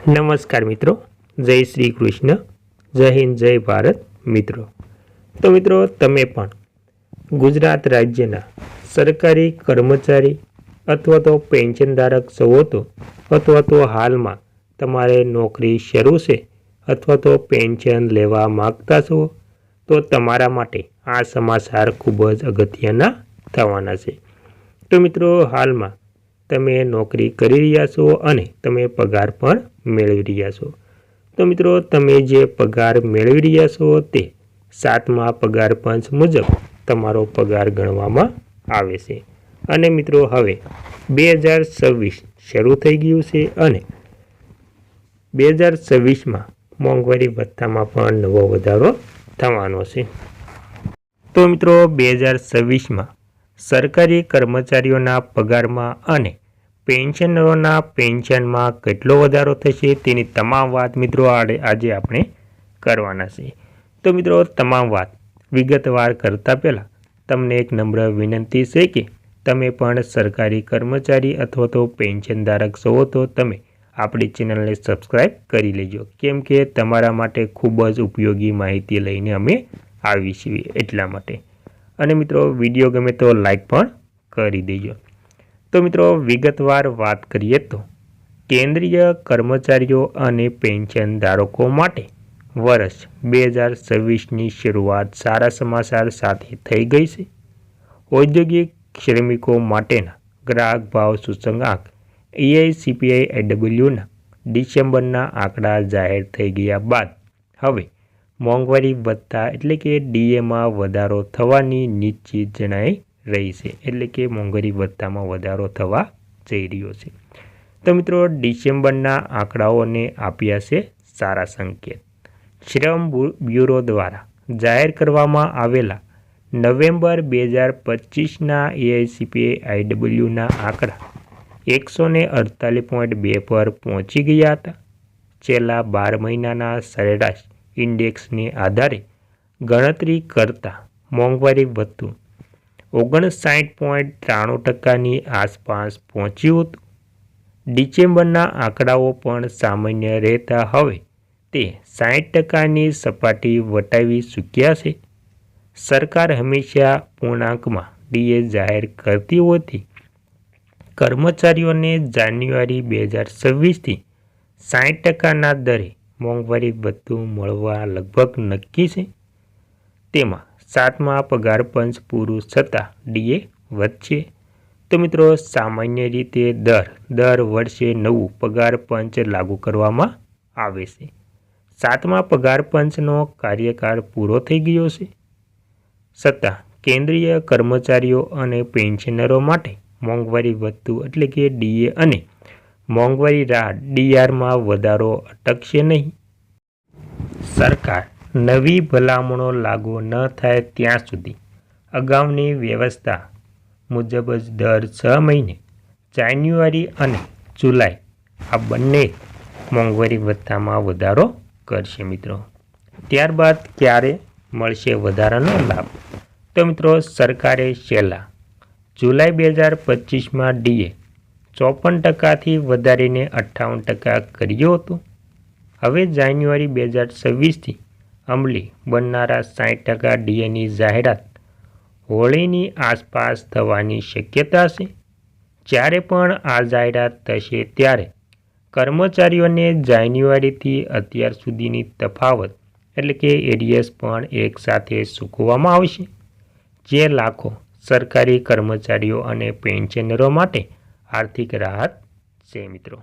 નમસ્કાર મિત્રો, જય શ્રી કૃષ્ણ, જય હિન્દ, જય ભારત મિત્રો. તો મિત્રો, તમે પણ ગુજરાત રાજ્યના સરકારી કર્મચારી અથવા તો પેન્શનધારક છો તો અથવા તો હાલમાં તમારે નોકરી શરૂ છે અથવા તો પેન્શન લેવા માગતા છો તો તમારા માટે આ સમાચાર ખૂબ જ અગત્યના થવાના છે. તો મિત્રો, હાલમાં તમે નોકરી કરી રહ્યા છો અને તમે પગાર પણ મેળવી રહ્યા છો. તો મિત્રો, તમે જે પગાર મેળવી રહ્યા છો તે 7મા પગાર પંચ મુજબ તમારો પગાર ગણવામાં આવે છે. અને મિત્રો, હવે 2026 શરૂ થઈ ગયું છે અને 2026માં મોંઘવારી ભથ્થામાં પણ નવો વધારો થવાનો છે. તો મિત્રો, 2026માં સરકારી કર્મચારીઓના પગારમાં અને પેન્શનરોના પેન્શનમાં કેટલો વધારો થશે તેની તમામ વાત મિત્રો આજે આપણે કરવાના છે. તો મિત્રો, તમામ વાત વિગતવાર કરતાં પહેલાં તમને એક નમ્ર વિનંતી છે કે તમે પણ સરકારી કર્મચારી અથવા તો પેન્શનધારક છો તો તમે આપણી ચેનલને સબસ્ક્રાઈબ કરી લેજો, કેમ કે તમારા માટે ખૂબ જ ઉપયોગી માહિતી લઈને અમે આવીશું એટલા માટે. અને મિત્રો, વિડીયો ગમે તો લાઈક પણ કરી દેજો. તો મિત્રો, વિગતવાર વાત કરીએ તો કેન્દ્રીય કર્મચારીઓ અને પેન્શન ધારકો માટે વર્ષ 2026ની શરૂઆત સારા સમાચાર સાથે થઈ ગઈ છે. ઔદ્યોગિક શ્રમિકો માટેના ગ્રાહક ભાવ સૂચકાંક AICPI-AWના ડિસેમ્બરના આંકડા જાહેર થઈ ગયા બાદ હવે મોંઘવારી ભથ્થા એટલે કે DAમાં વધારો થવાની નિશ્ચિત જણાઈ રહી છે. એટલે કે મોંઘવારી ભથ્થામાં વધારો થવા જઈ રહ્યો છે. તો મિત્રો, ડિસેમ્બરના આંકડાઓને આપ્યા છે સારા સંકેત. શ્રમ બ્યુરો દ્વારા જાહેર કરવામાં આવેલા નવેમ્બર 2025ના AICPI-AWના આંકડા 148.2 પર પહોંચી ગયા હતા. છેલ્લા 12 મહિનાના સરેરાશ ઇન્ડેક્સને આધારે ગણતરી કરતાં મોંઘવારી ભથ્થું 59.93%ની આસપાસ પહોંચ્યું હતું. ડિસેમ્બરના આંકડાઓ પણ સામાન્ય રહેતા હવે તે 60%ની સપાટી વટાવી ચૂક્યા છે. સરકાર હંમેશા પૂર્ણાંકમાં DA જાહેર કરતી હોતી કર્મચારીઓને જાન્યુઆરી 2026થી 60%ના દરે મોંઘવારી ભથ્થું મળવા લગભગ નક્કી છે. તેમાં 7મા પગાર પંચ પૂરું થતાં DA વધશે. તો મિત્રો, સામાન્ય રીતે દર વર્ષે નવું પગાર પંચ લાગુ કરવામાં આવે છે. 7મા પગાર પંચનો કાર્યકાળ પૂરો થઈ ગયો છે, છતાં કેન્દ્રીય કર્મચારીઓ અને પેન્શનરો માટે મોંઘવારી ભથ્થું એટલે કે DA અને મોંઘવારી રાહત DRમાં વધારો અટકશે નહીં. સરકાર નવી ભલામણો લાગુ ન થાય ત્યાં સુધી અગાઉની વ્યવસ્થા મુજબ જ દર 6 મહિને જાન્યુઆરી અને જુલાઈ આ બંને મોંઘવારી ભથ્થામાં વધારો કરશે મિત્રો. ત્યારબાદ ક્યારે મળશે વધારાનો લાભ? તો મિત્રો, સરકારે છેલ્લા જુલાઈ 2025માં DA 54%થી વધારીને 58% કર્યો હતો. હવે જાન્યુઆરી 2026થી અમલી બનનારા 60% DAની જાહેરાત હોળીની આસપાસ થવાની શક્યતા છે. જ્યારે પણ આ જાહેરાત થશે ત્યારે કર્મચારીઓને જાન્યુઆરીથી અત્યાર સુધીની તફાવત એટલે કે એરિયર્સ પણ એકસાથે ચૂકવવામાં આવશે, જે લાખો સરકારી કર્મચારીઓ અને પેન્શનરો માટે આર્થિક રાહત છે મિત્રો.